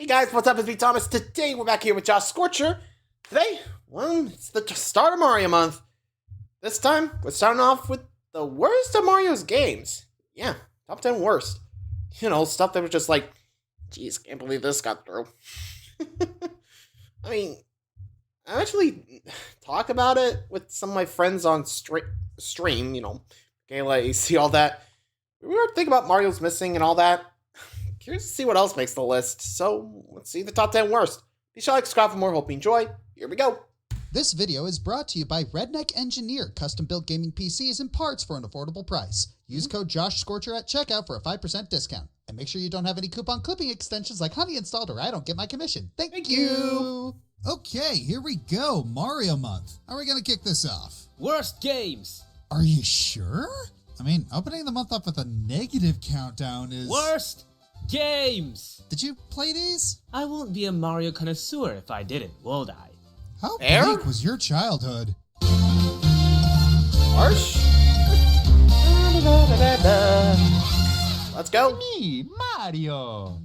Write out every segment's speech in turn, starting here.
Hey guys, what's up? It's me, Thomas. Today we're back here with Josh Scorcher. Today, well, it's the start of Mario month. This time, we're starting off with the worst of Mario's games. Yeah, top 10 worst. You know, stuff that was just like, geez, can't believe this got through. I mean, I actually talk about it with some of my friends on stream, you know, Gayla, AC, all that. We were thinking about Mario's Missing and all that. Curious to see what else makes the list, so let's see the top 10 worst. Be sure to like, subscribe for more, hope you enjoy. Here we go. This video is brought to you by Redneck Engineer, custom-built gaming PCs and parts for an affordable price. Use code JOSHSCORCHER at checkout for a 5% discount. And make sure you don't have any coupon clipping extensions like Honey installed or I don't get my commission. Thank you! Okay, here we go. Mario month. How are we gonna kick this off? Worst games. Are you sure? I mean, opening the month up with a negative countdown is... Worst games. Did you play these? I won't be a Mario connoisseur if I didn't, would I? How Fair? bleak was your childhood? Harsh. Let's go. Me, Mario.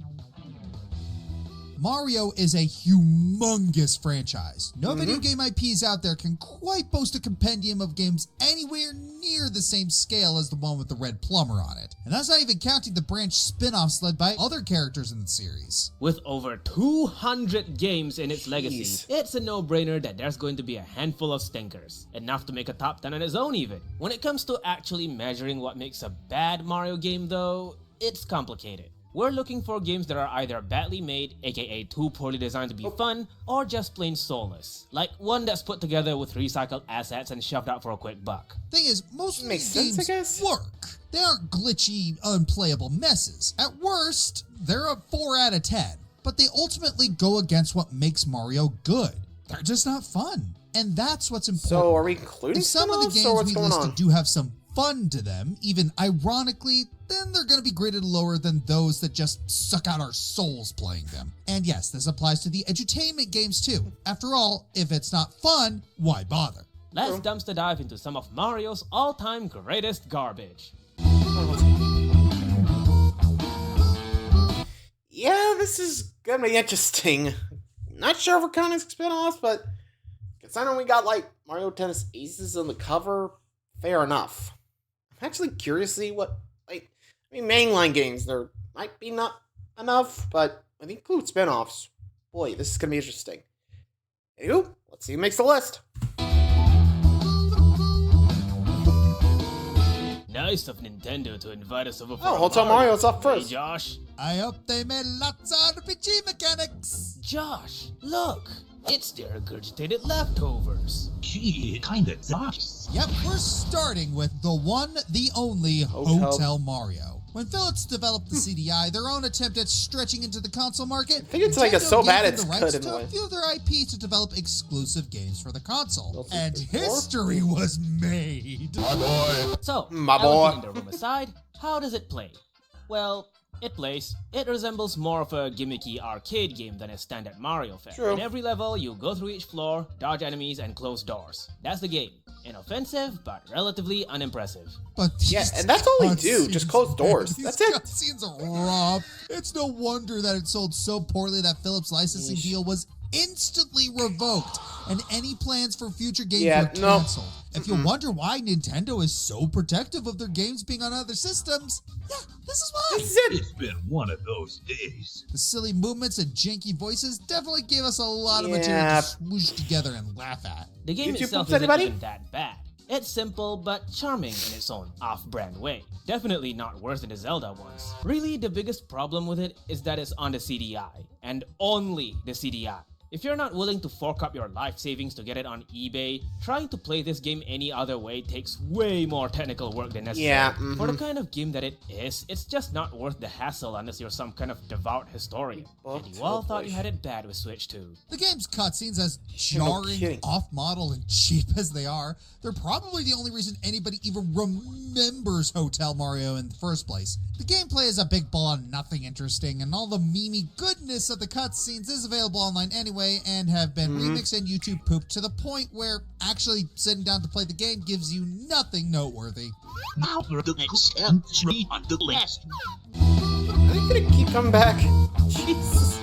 Mario is a humongous franchise. No video game IPs out there can quite boast a compendium of games anywhere near the same scale as the one with the red plumber on it. And that's not even counting the branch spin-offs led by other characters in the series. With over 200 games in its legacy, it's a no-brainer that there's going to be a handful of stinkers. Enough to make a top 10 on its own even. When it comes to actually measuring what makes a bad Mario game though, it's complicated. We're looking for games that are either badly made, aka too poorly designed to be fun, or just plain soulless. Like one that's put together with recycled assets and shoved out for a quick buck. Thing is, most of Makes these sense, I games guess. work. They aren't glitchy, unplayable messes. At worst, they're a 4 out of 10. But they ultimately go against what makes Mario good. They're just not fun. And that's what's important. So are we including If some of the spin-offs, or games what's we going listed on? do have some fun to them, even ironically, then they're going to be graded lower than those that just suck out our souls playing them. And yes, this applies to the edutainment games too. After all, if it's not fun, why bother? Let's dumpster dive into some of Mario's all-time greatest garbage. Yeah, this is gonna be interesting. Not sure if we're counting spin-offs, but considering we got like Mario Tennis Aces on the cover, fair enough. I'm actually curious to see what, like, I mean, mainline games, there might be not enough, but when they include spin-offs, boy, this is gonna be interesting. Anywho, let's see who makes the list. Nice of Nintendo to invite us over for Oh, a Hotel Mario's up Hey, first. Josh. I hope they made lots of RPG mechanics. Josh, look. It's their regurgitated leftovers. Gee, kinda sucks. Yep, we're starting with the one, the only Hotel Mario. When Philips developed the CDI, their own attempt at stretching into the console market, I think it's like a so bad it's the good rights in a to way. a few of their IPs to develop exclusive games for the console. Well, And 64? history was made. So, My boy. elephant in the room aside, how does it play? Well, it plays. It resembles more of a gimmicky arcade game than a standard Mario fare. True. In every level, you go through each floor, dodge enemies, and close doors. That's the game. Inoffensive, but relatively unimpressive. But Yeah, these and that's all we do, cutscenes, just close doors. man, That's these it. Cutscenes are rough. It's no wonder that it sold so poorly that Philips' licensing Yeesh. deal was instantly revoked, and any plans for future games Yeah, were no. canceled. If you wonder why Nintendo is so protective of their games being on other systems, yeah, this is why. This is it. It's been one of those days. The silly movements and janky voices definitely gave us a lot of material Yeah. to smoosh together and laugh at. The game YouTube itself poops, isn't anybody? even that bad. It's simple but charming in its own off-brand way. Definitely not worse than the Zelda ones. Really, the biggest problem with it is that it's on the CDI, and only the CDI. If you're not willing to fork up your life savings to get it on eBay, trying to play this game any other way takes way more technical work than necessary. Yeah, For the kind of game that it is, it's just not worth the hassle unless you're some kind of devout historian. And you all thought you had it bad with Switch 2. The game's cutscenes, as No jarring, kidding. off-model, and cheap as they are, they're probably the only reason anybody even remembers Hotel Mario in the first place. The gameplay is a big ball on nothing interesting, and all the memey goodness of the cutscenes is available online anyway, and have been remixed and YouTube pooped to the point where actually sitting down to play the game gives you nothing noteworthy. Now for the next entry on the list. Are they gonna keep coming back? Jesus.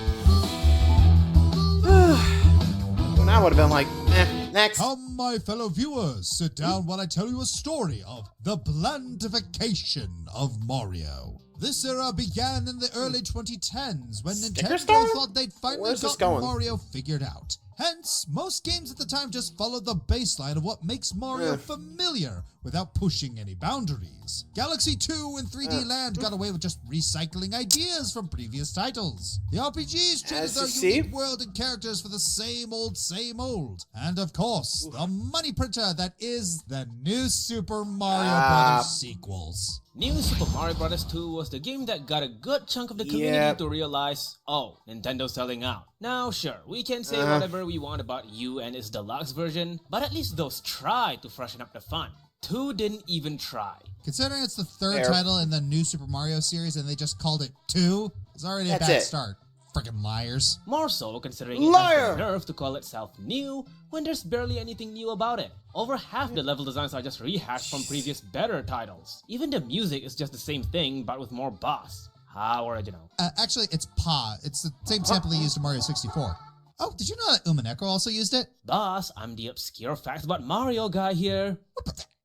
would have been like, next. Come, my fellow viewers, sit down while I tell you a story of the blandification of Mario. This era began in the early 2010s when Sticker Nintendo star? thought they'd finally Where's this gotten going? Mario figured out. Hence, most games at the time just followed the baseline of what makes Mario familiar without pushing any boundaries. Galaxy 2 and 3D Land got away with just recycling ideas from previous titles. The RPGs treated As their you see. unique world and characters for the same old, same old. And of course, the money printer that is the new Super Mario Brothers sequels. New Super Mario Bros. 2 was the game that got a good chunk of the community Yep. to realize, oh, Nintendo's selling out. Now, sure, we can say whatever we want about U and its deluxe version, but at least those tried to freshen up the fun. 2 didn't even try. Considering it's the third Fair. title in the new Super Mario series and they just called it 2, it's already a That's bad it. start. Freaking liars. More so considering it Liar! has the nerve to call itself new when there's barely anything new about it. Over half the level designs are just rehashed from previous better titles. Even the music is just the same thing but with more bass. How original. Actually, it's Pa. It's the same sample they used in Mario 64. Oh, did you know that Umineko also used it? Boss, I'm the obscure facts about Mario guy here.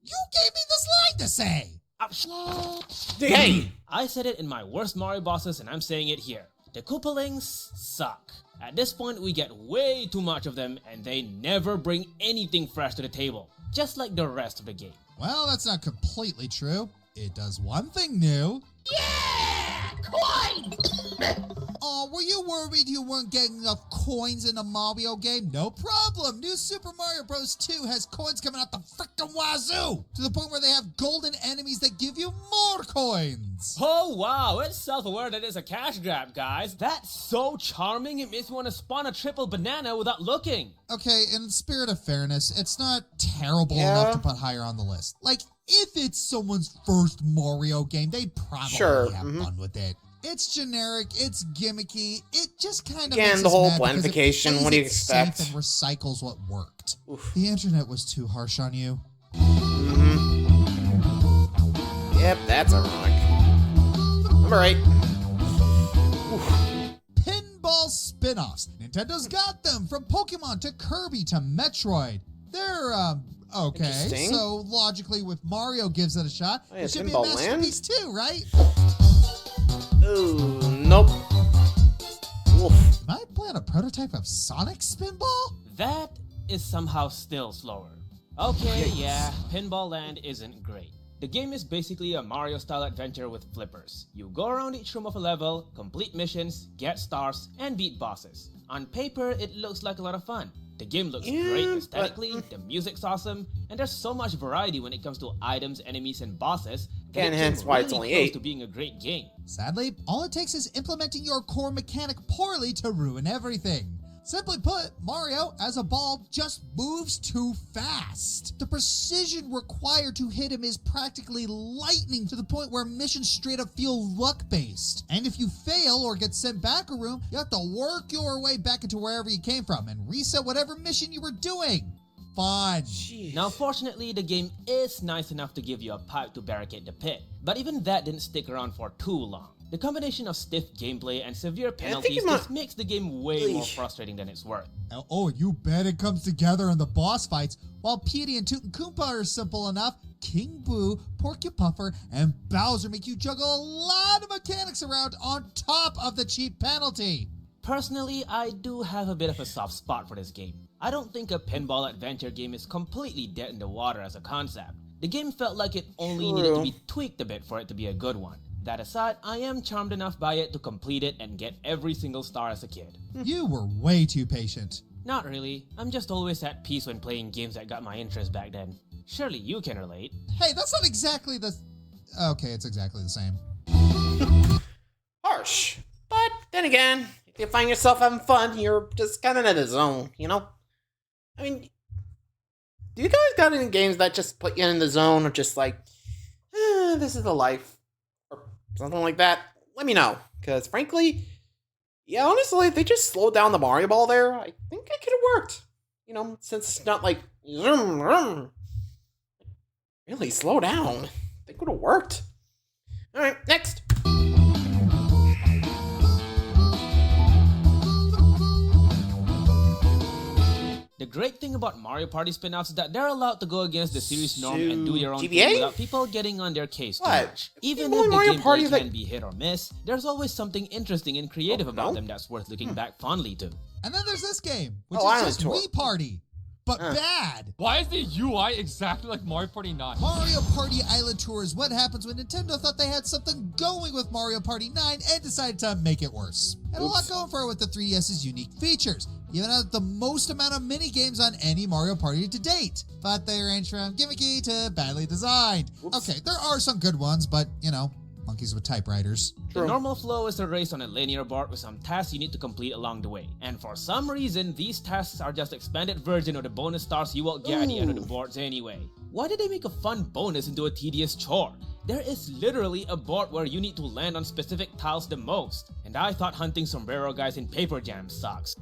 You gave me this line to say! Hey! I said it in my worst Mario bosses and I'm saying it here. The Koopalings suck. At this point we get way too much of them and they never bring anything fresh to the table. Just like the rest of the game. Well, that's not completely true. It does one thing new. Oh, were you worried you weren't getting enough coins in a Mario game? No problem. New Super Mario Bros. 2 has coins coming out the frickin' wazoo! To the point where they have golden enemies that give you more coins! Oh wow, it's self-aware that it's a cash grab, guys. That's so charming it makes me want to spawn a triple banana without looking. Okay, in the spirit of fairness, it's not terrible Yeah. enough to put higher on the list. Like, if it's someone's first Mario game, they'd probably Sure, have fun with it. It's generic, it's gimmicky, it just kind of Again, makes the us whole mad because it blandification, plays what do you it expect? safe and recycles what worked. Oof. The internet was too harsh on you. Yep, that's ironic. Number 8. Pinball spin-offs. Nintendo's got them, from Pokemon to Kirby to Metroid. They're, okay, Interesting. so logically with Mario gives it a shot, Oh, yeah, it should be a Pinball Land? masterpiece too, right? Ooh, nope. Oof. Am I playing a prototype of Sonic Spinball? That is somehow still slower. Okay, yeah, Pinball Land isn't great. The game is basically a Mario-style adventure with flippers. You go around each room of a level, complete missions, get stars, and beat bosses. On paper, it looks like a lot of fun. The game looks great Yeah, aesthetically, the music's awesome, and there's so much variety when it comes to items, enemies, and bosses that Again, it hence came why really it's only close 8. to being a great game. Sadly, all it takes is implementing your core mechanic poorly to ruin everything. Simply put, Mario, as a ball, just moves too fast. The precision required to hit him is practically lightning, to the point where missions straight up feel luck-based. And if you fail or get sent back a room, you have to work your way back into wherever you came from and reset whatever mission you were doing. Fun. Jeez. Now, fortunately, the game is nice enough to give you a pipe to barricade the pit, but even that didn't stick around for too long. The combination of stiff gameplay and severe I think penalties it might- just makes the game way Really? more frustrating than it's worth. Oh, you bet it comes together in the boss fights. While Petey and Toot and Koopa are simple enough, King Boo, Porcupuffer, and Bowser make you juggle a lot of mechanics around on top of the cheap penalty. Personally, I do have a bit of a soft spot for this game. I don't think a pinball adventure game is completely dead in the water as a concept. The game felt like it only needed to True. be tweaked a bit for it to be a good one. That aside, I am charmed enough by it to complete it and get every single star as a kid. You were way too patient. Not really, I'm just always at peace when playing games that got my interest back then. Surely you can relate. Hey, that's not exactly the... Okay, it's exactly the same. Harsh. But then again, if you find yourself having fun, you're just kind of in the zone, you know? I mean, do you guys got any games that just put you in the zone or just like, this is the life? Or something like that? Let me know. Because frankly, yeah, honestly, if they just slowed down the Mario Ball there, I think it could have worked. You know, since it's not like, zoom, vroom. Really, slow down. I think it would have worked. Alright, next. The The great thing about Mario Party spin-offs is that they're allowed to go against the series norm and do their own GBA? thing without people getting on their case too What? much. Even Pinball if the Mario gameplay Party, can like- be hit or miss, there's always something interesting and creative about no? them that's worth looking back fondly to. And then there's this game, which Oh, is Island just Tour. Wii Party, but bad. Why is the UI exactly like Mario Party 9? Mario Party Island Tour is what happens when Nintendo thought they had something going with Mario Party 9 and decided to make it worse. And a lot going for it with the 3DS's unique features. Even had the most amount of mini games on any Mario Party to date. But they range from gimmicky to badly designed. Okay, there are some good ones, but, monkeys with typewriters. The normal flow is a race on a linear board with some tasks you need to complete along the way. And for some reason, these tasks are just expanded version of the bonus stars you will get at the end of the boards anyway. Why did they make a fun bonus into a tedious chore? There is literally a board where you need to land on specific tiles the most. And I thought hunting sombrero guys in Paper Jam sucks.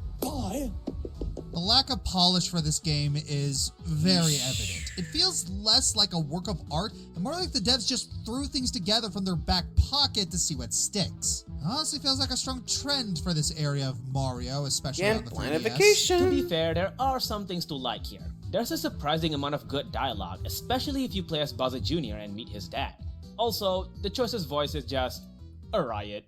The lack of polish for this game is very evident. It feels less like a work of art and more like the devs just threw things together from their back pocket to see what sticks. It honestly feels like a strong trend for this area of Mario, especially on Again, the 3DS. planification. To be fair, there are some things to like here. There's a surprising amount of good dialogue, especially if you play as Bowser Jr. and meet his dad. Also, the choice's voice is just a riot.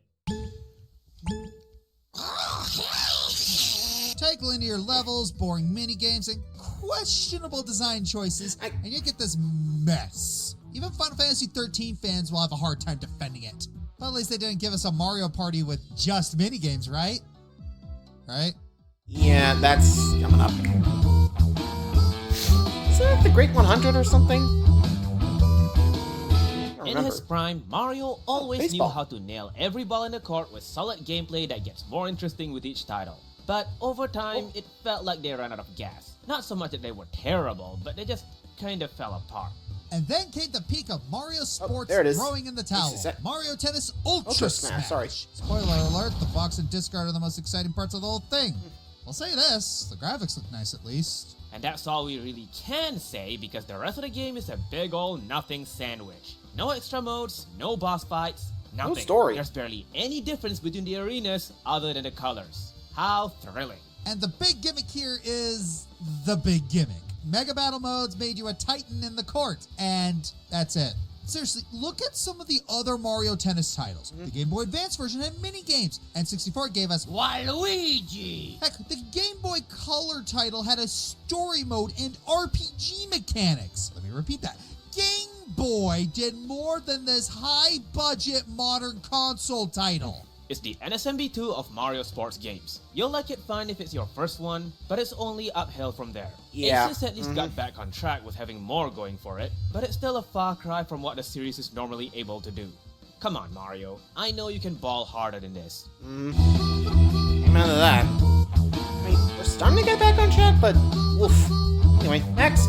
Take linear levels, boring minigames, and questionable design choices, and you get this mess. Even Final Fantasy 13 fans will have a hard time defending it. But at least they didn't give us a Mario Party with just minigames, right? Right? Yeah, that's coming up. Is that the Great 100 or something? I don't In remember. his prime, Mario always knew baseball. how to nail every ball in the court with solid gameplay that gets more interesting with each title. But over time, it felt like they ran out of gas. Not so much that they were terrible, but they just kind of fell apart. And then came the peak of Mario Sports there it is. throwing in the towel. Is that- Mario Tennis Ultra, Ultra Smash. Smash, sorry. Spoiler alert, the box and discard are the most exciting parts of the whole thing. I'll say this, the graphics look nice at least. And that's all we really can say because the rest of the game is a big ol' nothing sandwich. No extra modes, no boss fights, nothing. story. There's barely any difference between the arenas other than the colors. How thrilling. And the big gimmick here is the big gimmick. Mega Battle modes made you a Titan in the court, and that's it. Seriously, look at some of the other Mario Tennis titles. The Game Boy Advance version had mini games, and 64 gave us Waluigi! Heck, the Game Boy Color title had a story mode and RPG mechanics. Let me repeat that. Game Boy did more than this high-budget modern console title. It's the NSMB2 of Mario sports games. You'll like it fine if it's your first one, but it's only uphill from there. Yeah. It's just at least got back on track with having more going for it, but it's still a far cry from what the series is normally able to do. Come on, Mario. I know you can ball harder than this. Amen to that. I mean, we're starting to get back on track, but woof. Anyway, next.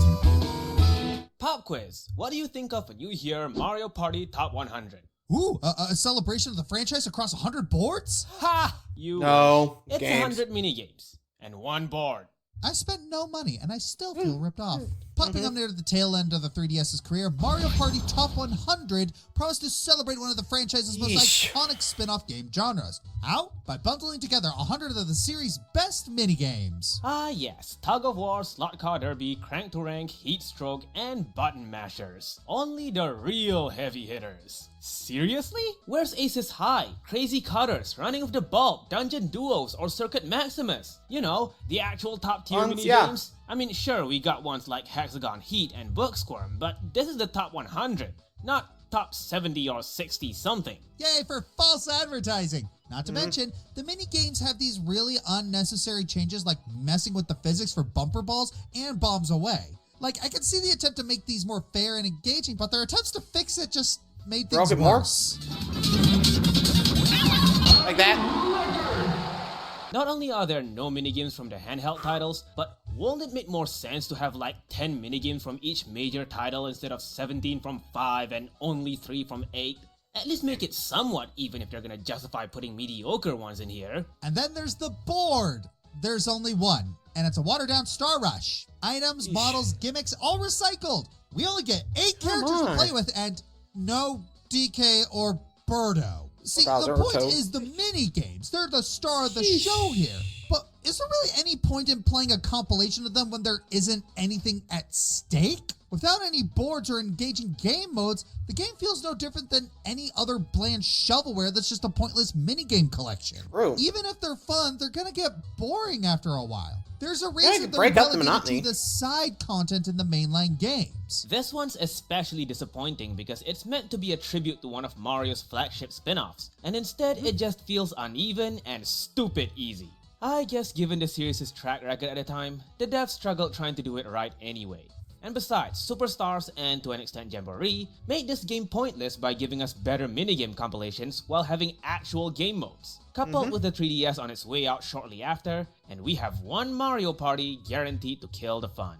Pop quiz. What do you think of when you hear Mario Party Top 100? Ooh, a celebration of the franchise across 100 boards? Ha! You No, wish. It's games. 100 minigames and one board. I spent no money, and I still feel ripped off. Popping up near the tail end of the 3DS's career, Mario Party Top 100 promised to celebrate one of the franchise's most Yeesh. iconic spin-off game genres. How? By bundling together 100 of the series' best minigames. Ah yes, Tug of War, Slot Car Derby, Crank to Rank, Heat Stroke, and Button Mashers. Only the real heavy hitters. Seriously? Where's Aces High, Crazy Cutters, Running of the Bulb, Dungeon Duos, or Circuit Maximus? You know, the actual top tier Ones, mini yeah. games? I mean, sure, we got ones like Hexagon Heat and Booksquirm, but this is the top 100, not top 70 or 60 something. Yay for false advertising! Not to mention, the minigames have these really unnecessary changes like messing with the physics for bumper balls and bombs away. Like, I can see the attempt to make these more fair and engaging, but their attempts to fix it just made things Broke it more? worse. Like that. Not only are there no minigames from the handheld titles, but won't it make more sense to have like 10 minigames from each major title instead of 17 from 5 and only 3 from 8? At least make it somewhat even if they're gonna justify putting mediocre ones in here. And then there's the board. There's only one, and it's a watered-down Star Rush. Items, models, gimmicks, all recycled. We only get 8 characters to on. play with, and no DK or Birdo. See, Bowser the or point Toad. is the mini games. They're the star of the show here. But is there really any point in playing a compilation of them when there isn't anything at stake? Without any boards or engaging game modes, the game feels no different than any other bland shovelware that's just a pointless minigame collection. True. Even if they're fun, they're gonna get boring after a while. There's a you reason can they're break up the relegated monotony. to the side content in the mainline games. This one's especially disappointing because it's meant to be a tribute to one of Mario's flagship spin-offs, and instead it just feels uneven and stupid easy. I guess given the series' track record at the time, the devs struggled trying to do it right anyway. And besides, Superstars and to an extent Jamboree made this game pointless by giving us better minigame compilations while having actual game modes. Coupled with the 3DS on its way out shortly after, and we have one Mario Party guaranteed to kill the fun.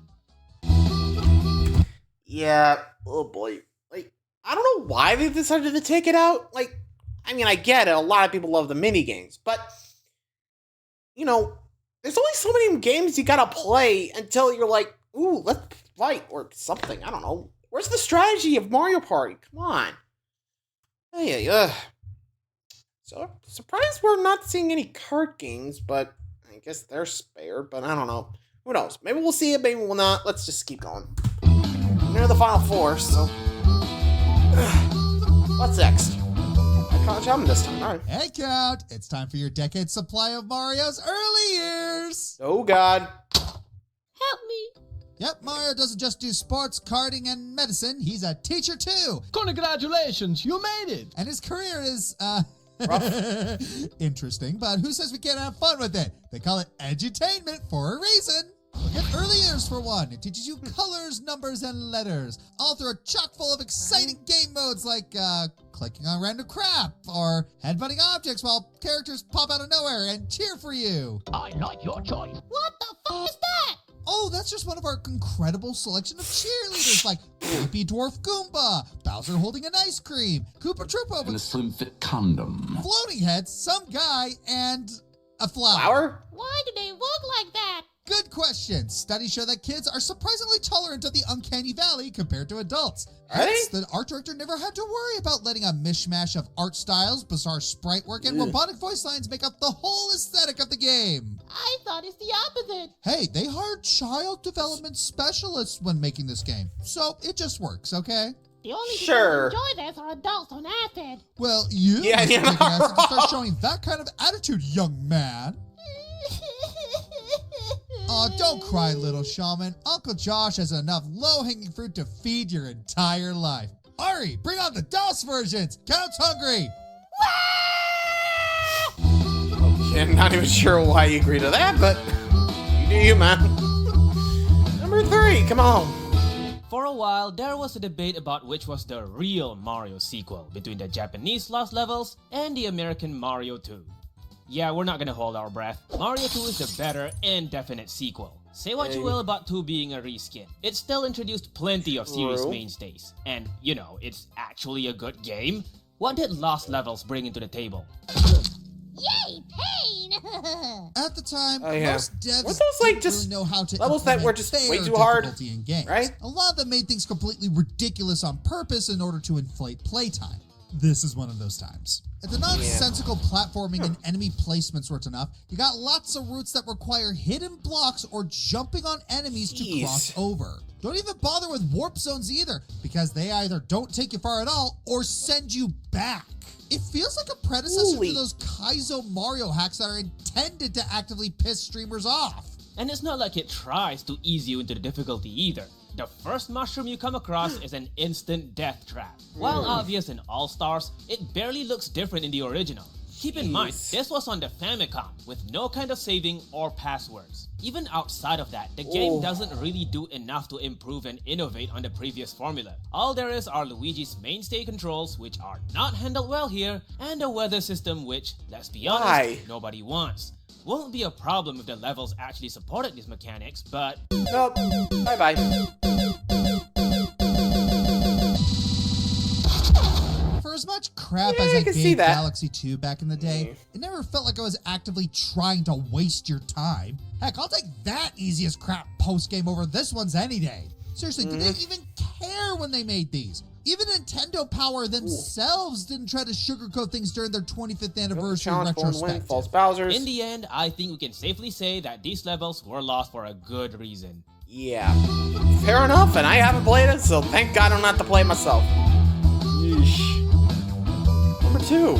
Yeah, oh boy. Like, I don't know why they decided to take it out. Like, I mean, I get it, a lot of people love the minigames, but, you know, there's only so many games you gotta play until you're like, ooh, let's fight, or something, I don't know. Where's the strategy of Mario Party? Come on. Hey, so, surprised we're not seeing any card games, but I guess they're spared, but I don't know. Who knows? Maybe we'll see it, maybe we'll not. Let's just keep going. Near the final four, so... What's next? I caught Chum this time, alright. Hey Count, it's time for your decade supply of Mario's early years! Oh god. Help me. Yep, Mario doesn't just do sports, karting, and medicine, he's a teacher too! Congratulations, you made it! And his career is, Rough. interesting, but who says we can't have fun with it? They call it edutainment for a reason. Look at early years for one. It teaches you colors, numbers, and letters, all through a chock full of exciting game modes like clicking on random crap or headbutting objects while characters pop out of nowhere and cheer for you. I like your choice. What the fuck is that? Oh, that's just one of our incredible selection of cheerleaders like Creepy Dwarf Goomba, Bowser holding an ice cream, Koopa Troopa And a with slim fit condom. floating heads, some guy, and a flower. Flower? Why do they look like that? Good question. Studies show that kids are surprisingly tolerant of the uncanny valley compared to adults. Are Hence, they? the art director never had to worry about letting a mishmash of art styles, bizarre sprite work, and Ugh. robotic voice lines make up the whole aesthetic of the game. I thought it's the opposite. Hey, they hired child development specialists when making this game, so it just works, okay? The only Sure. people who enjoy this are adults on acid. Well, you Yeah, must yeah. take an acid to start showing that kind of attitude, young man. Aw, don't cry, little shaman. Uncle Josh has enough low-hanging fruit to feed your entire life. Ari, bring on the DOS versions! Count's hungry! Okay, I'm not even sure why you agreed to that, but you do you, man. Number 3, come on. For a while, there was a debate about which was the real Mario sequel between the Japanese Lost Levels and the American Mario 2. Yeah, we're not gonna hold our breath. Mario 2 is the better and definite sequel. Say what you will about 2 being a reskin, it still introduced plenty of series True. mainstays. And, you know, it's actually a good game. What did Lost Levels bring into the table? Yay, pain! At the time, Oh, yeah. most devs Weren't those, like, didn't just really know how to levels that were implement just way fair too hard, difficulty in games. right? A lot of them made things completely ridiculous on purpose in order to inflate playtime. This is one of those times. If the nonsensical platforming and enemy placements weren't enough, you got lots of routes that require hidden blocks or jumping on enemies to Jeez. cross over. Don't even bother with warp zones either, because they either don't take you far at all or send you back. It feels like a predecessor Holy- to those Kaizo Mario hacks that are intended to actively piss streamers off. And it's not like it tries to ease you into the difficulty either. The first mushroom you come across is an instant death trap. While obvious in All Stars, it barely looks different in the original. Keep in mind, Jeez. this was on the Famicom with no kind of saving or passwords. Even outside of that, the game Oh. doesn't really do enough to improve and innovate on the previous formula. All there is are Luigi's mainstay controls, which are not handled well here, and a weather system which, let's be honest, Why? nobody wants. Won't be a problem if the levels actually supported these mechanics, but Nope. Bye-bye. For as much crap Yeah, as I I can see gave that. Galaxy 2 back in the day, it never felt like I was actively trying to waste your time. Heck, I'll take that easiest crap post-game over this one's any day. Seriously, did they even care when they made these? Even Nintendo Power themselves didn't try to sugarcoat things during their 25th anniversary Challenge win, retrospective. false Bowser's. In the end, I think we can safely say that these levels were lost for a good reason. Yeah. Fair enough, and I haven't played it, so thank God I don't have to play it myself. Yeesh. Number 2.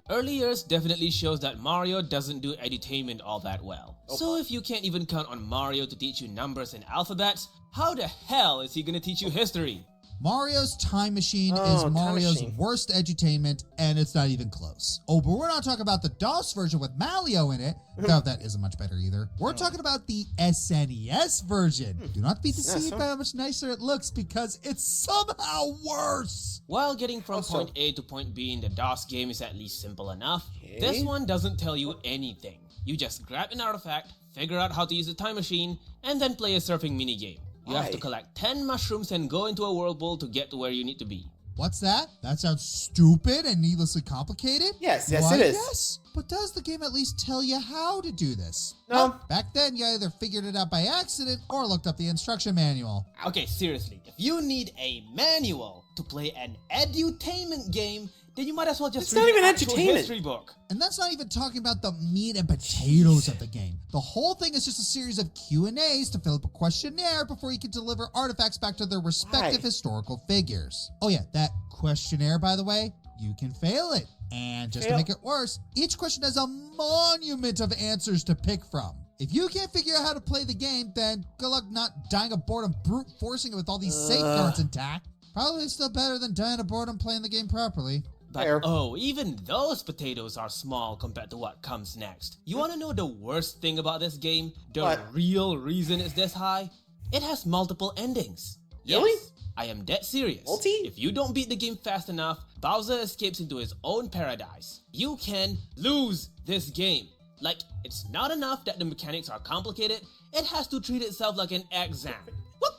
Early years definitely shows that Mario doesn't do edutainment all that well. So if you can't even count on Mario to teach you numbers and alphabets, how the hell is he gonna teach you history? Mario's Time Machine Oh, is Time Mario's Machine. worst edutainment, and it's not even close. Oh, but we're not talking about the DOS version with Malio in it, though that isn't much better either. We're talking about the SNES version. Do not be deceived by how much nicer it looks, because it's somehow worse. While getting from Also- point A to point B in the DOS game is at least simple enough, Okay. this one doesn't tell you anything. You just grab an artifact, figure out how to use the time machine, and then play a surfing minigame. You have to Why? collect 10 mushrooms and go into a whirlpool to get to where you need to be. What's that? That sounds stupid and needlessly complicated? Yes, Why, it is. Yes, but does the game at least tell you how to do this? No. Well, back then, you either figured it out by accident or looked up the instruction manual. Okay, seriously, if you need a manual to play an edutainment game, then you might as well just It's read not even the actual edutainment. history book. And that's not even talking about the meat and potatoes of the game. The whole thing is just a series of Q&As to fill up a questionnaire before you can deliver artifacts back to their respective Why? historical figures. Oh yeah, that questionnaire, by the way, you can fail it. And just to Fail. make it worse, each question has a monument of answers to pick from. If you can't figure out how to play the game, then good luck not dying of boredom brute forcing it with all these safeguards intact. Probably still better than dying of boredom playing the game properly. But Fair. oh, even those potatoes are small compared to what comes next. You want to know the worst thing about this game? The What? real reason it's this high? It has multiple endings. Really? Yes, I am dead serious. Multi? If you don't beat the game fast enough, Bowser escapes into his own paradise. You can lose this game. Like, it's not enough that the mechanics are complicated, it has to treat itself like an exam. What?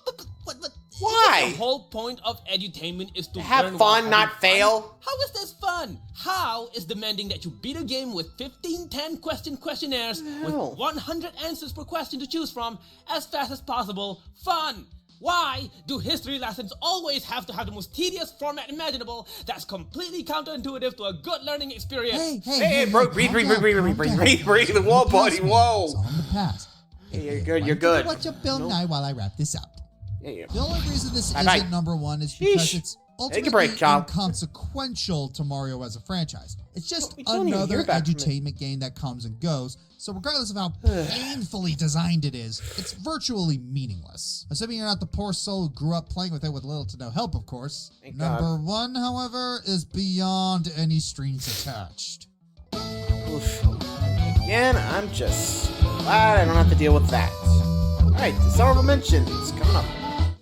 Why? The whole point of edutainment is to Have learn fun, while having not fun. fail. How is this fun? How is demanding that you beat a game with 15 10-question questionnaires with hell? 100 answers per question to choose from as fast as possible fun? Why do history lessons always have to have the most tedious format imaginable that's completely counterintuitive to a good learning experience? Hey, bro, breathe, calm breathe, down, breathe, calm breathe, down. breathe, breathe, the wall, It's buddy, past me. whoa. It's all in the past. Hey, you're Hey, good, you're why don't you good. Watch your Bill Nope. Nye while I wrap this up. Yeah, yeah. The only reason this Bye-bye. isn't number one is because Sheesh. it's Take a ultimately break, child. inconsequential to Mario as a franchise. It's just We don't even another hear back from it. edutainment game that comes and goes, so regardless of how painfully designed it is, it's virtually meaningless. Assuming you're not the poor soul who grew up playing with it with little to no help, of course. Thank Number God. one, however, is beyond any strings attached. Oof. Again, I'm just glad I don't have to deal with that. Alright, the honorable mentions coming up.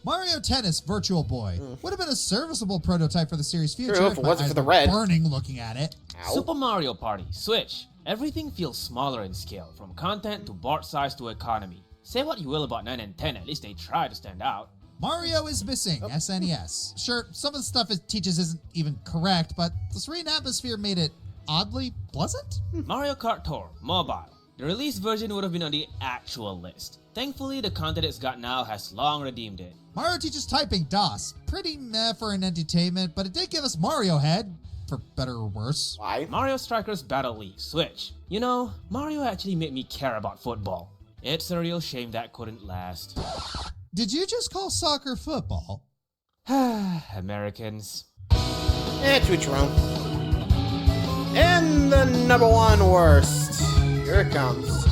Mario Tennis Virtual Boy would have been a serviceable prototype for the series' future True, if it my wasn't for eyes the were red. burning looking at it. Ow. Super Mario Party, Switch. Everything feels smaller in scale, from content to board size to economy. Say what you will about 9 and 10, at least they try to stand out. Mario is missing SNES. Sure, some of the stuff it teaches isn't even correct, but the serene atmosphere made it oddly pleasant? Mario Kart Tour, mobile. The release version would have been on the actual list. Thankfully, the content it's got now has long redeemed it. Mario teaches typing DOS. Pretty meh for an entertainment, but it did give us Mario Head, for better or worse. Why? Mario Strikers Battle League, Switch. You know, Mario actually made me care about football. It's a real shame that couldn't last. Did you just call soccer football? Americans. To each your own. And the number one worst. Here it comes.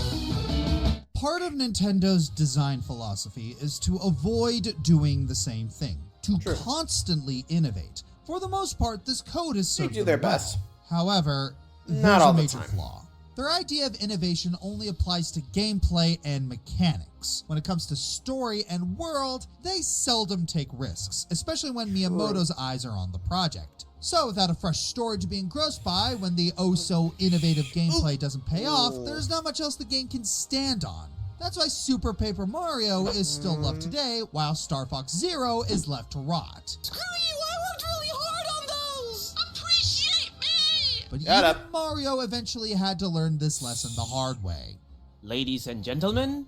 Part of Nintendo's design philosophy is to avoid doing the same thing, to True. constantly innovate. For the most part, this code has They served do them their well. best. However, Not there's all a the major time. flaw. Their idea of innovation only applies to gameplay and mechanics. When it comes to story and world, they seldom take risks, especially when Miyamoto's eyes are on the project. So without a fresh story to be engrossed by when the oh-so-innovative gameplay doesn't pay off, there's not much else the game can stand on. That's why Super Paper Mario is still loved today, while Star Fox Zero is left to rot. Screw you! I worked really hard on those! Appreciate me! But Shut even up. Mario eventually had to learn this lesson the hard way. Ladies and gentlemen,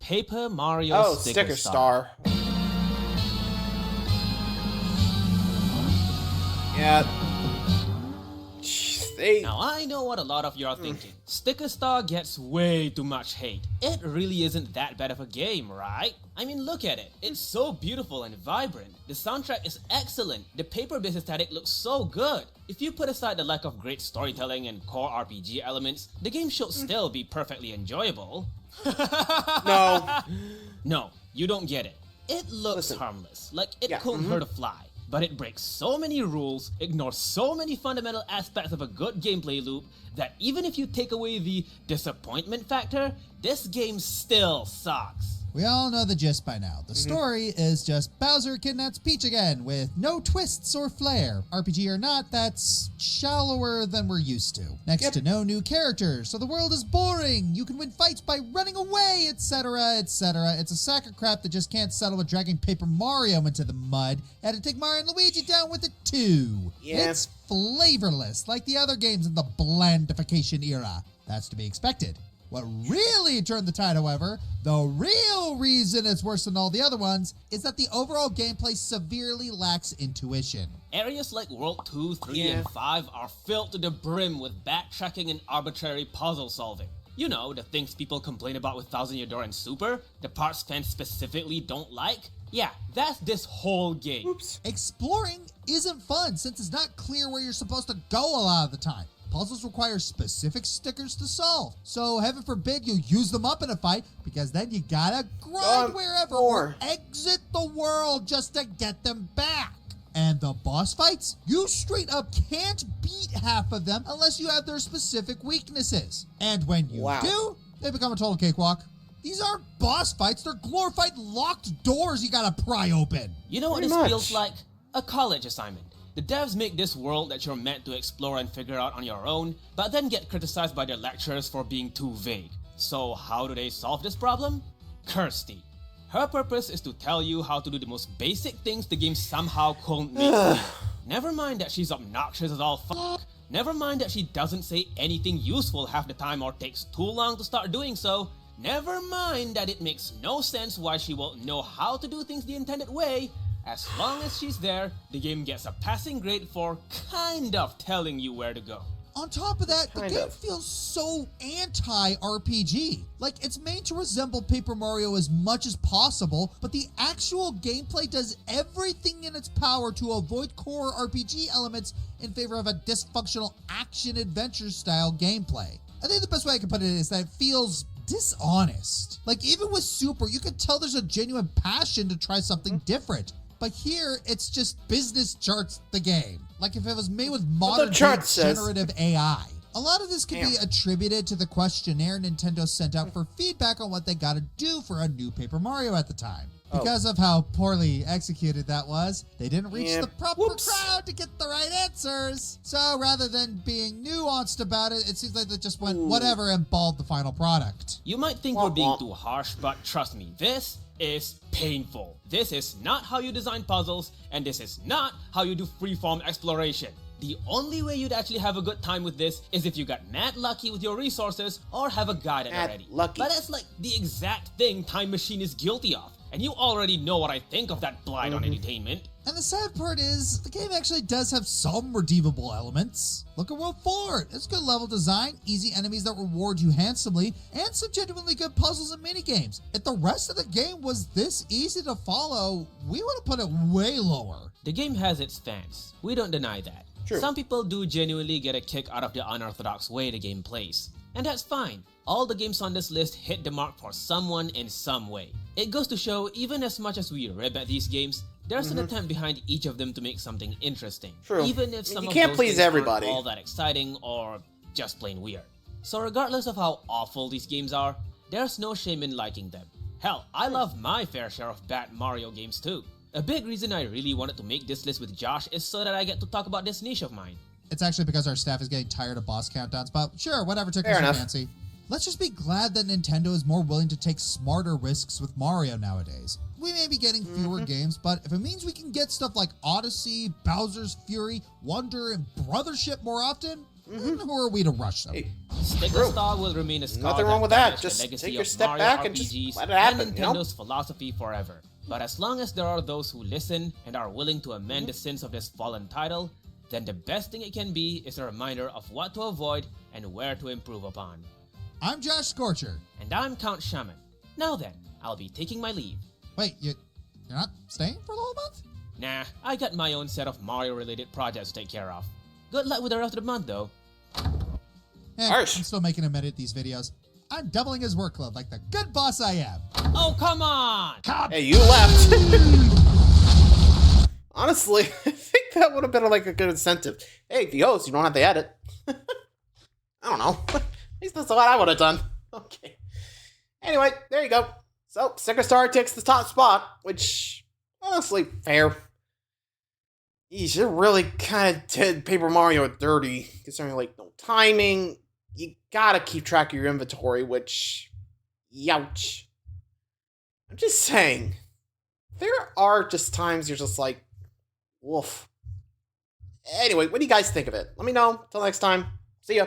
Paper Mario Oh, Sticker Sticker Star. Yeah. Jeez, they... Now I know what a lot of you are thinking. Sticker Star gets way too much hate. It really isn't that bad of a game, right? I mean, look at it. It's so beautiful and vibrant. The soundtrack is excellent. The paper-based aesthetic looks so good. If you put aside the lack of great storytelling and core RPG elements, the game should still be perfectly enjoyable. No. No, you don't get it. It looks harmless, like it couldn't hurt a fly. But it breaks so many rules, ignores so many fundamental aspects of a good gameplay loop, that even if you take away the disappointment factor, this game still sucks. We all know the gist by now. The story is just Bowser kidnaps Peach again, with no twists or flair. RPG or not, that's shallower than we're used to. Next to no new characters, so the world is boring. You can win fights by running away, etc., etc. It's a sack of crap that just can't settle with dragging Paper Mario into the mud. Had to take Mario and Luigi down with it too. Yeah. It's flavorless, like the other games in the blandification era. That's to be expected. What really turned the tide, however, the real reason it's worse than all the other ones, is that the overall gameplay severely lacks intuition. Areas like World 2, 3, and 5 are filled to the brim with backtracking and arbitrary puzzle solving. You know, the things people complain about with Thousand Year Door and Super, the parts fans specifically don't like. Yeah, that's this whole game. Oops. Exploring isn't fun since it's not clear where you're supposed to go a lot of the time. Puzzles require specific stickers to solve, so heaven forbid you use them up in a fight, because then you gotta grind wherever or exit the world just to get them back. And the boss fights, you straight up can't beat half of them unless you have their specific weaknesses. And when you do, they become a total cakewalk. These aren't boss fights, they're glorified locked doors you gotta pry open. You know what this feels like? A college assignment. The devs make this world that you're meant to explore and figure out on your own, but then get criticized by their lecturers for being too vague. So how do they solve this problem? Kirsty. Her purpose is to tell you how to do the most basic things the game somehow couldn't make clear. Never mind that she's obnoxious as all fuck. Never mind that she doesn't say anything useful half the time or takes too long to start doing so. Never mind that it makes no sense why she won't know how to do things the intended way. As long as she's there, the game gets a passing grade for kind of telling you where to go. On top of that, the game feels so anti-RPG. Like, it's made to resemble Paper Mario as much as possible, but the actual gameplay does everything in its power to avoid core RPG elements in favor of a dysfunctional action-adventure style gameplay. I think the best way I can put it is that it feels dishonest. Like, even with Super, you can tell there's a genuine passion to try something different. But here, it's just business charts the game. Like if it was made with modern generative AI. A lot of this can be attributed to the questionnaire Nintendo sent out for feedback on what they gotta do for a new Paper Mario at the time. Because of how poorly executed that was, they didn't reach the proper crowd to get the right answers. So rather than being nuanced about it, it seems like they just went whatever and balled the final product. You might think we're being too harsh, but trust me, this is painful. This is not how you design puzzles, and this is not how you do freeform exploration. The only way you'd actually have a good time with this is if you got mad lucky with your resources or have a guide already. But that's like the exact thing Time Machine is guilty of. And you already know what I think of that blind on entertainment. And the sad part is, the game actually does have some redeemable elements. Look at World 4. It's good level design, easy enemies that reward you handsomely, and some genuinely good puzzles and minigames. If the rest of the game was this easy to follow, we would have put it way lower. The game has its fans. We don't deny that. True. Some people do genuinely get a kick out of the unorthodox way the game plays. And that's fine. All the games on this list hit the mark for someone in some way. It goes to show, even as much as we rib at these games, there's an attempt behind each of them to make something interesting. True. Even if some you of can't those please things everybody. aren't all that exciting or just plain weird. So regardless of how awful these games are, there's no shame in liking them. Hell, I love my fair share of bad Mario games too. A big reason I really wanted to make this list with Josh is so that I get to talk about this niche of mine. It's actually because our staff is getting tired of boss countdowns, but sure, whatever tickles your fancy. Let's just be glad that Nintendo is more willing to take smarter risks with Mario nowadays. We may be getting fewer games, but if it means we can get stuff like Odyssey, Bowser's Fury, Wonder, and Brothership more often, then who are we to rush them? Sticker Star will remain a star Nothing wrong with that. carries Just the legacy take your of step Mario back and RPGs just let it happen, and you know? Nintendo's philosophy forever. But as long as there are those who listen and are willing to amend the sins of this fallen title, then the best thing it can be is a reminder of what to avoid and where to improve upon. I'm Josh Scorcher. And I'm Count Shaman. Now then, I'll be taking my leave. Wait, you're not staying for the whole month? Nah, I got my own set of Mario-related projects to take care of. Good luck with the rest of the month, though. Harsh. I'm still making him edit these videos. I'm doubling his workload like the good boss I am. Oh, come on! Hey, you left. Honestly, I think that would have been like a good incentive. Hey, if you host, you don't have to edit. I don't know. At least that's what I would have done. Okay. Anyway, there you go. So, Second Star takes the top spot, which, honestly, fair. You should really kind of did Paper Mario dirty, considering, like, no timing. You gotta keep track of your inventory, which, youch. I'm just saying, there are just times you're just like, woof. Anyway, what do you guys think of it? Let me know. Till next time. See ya.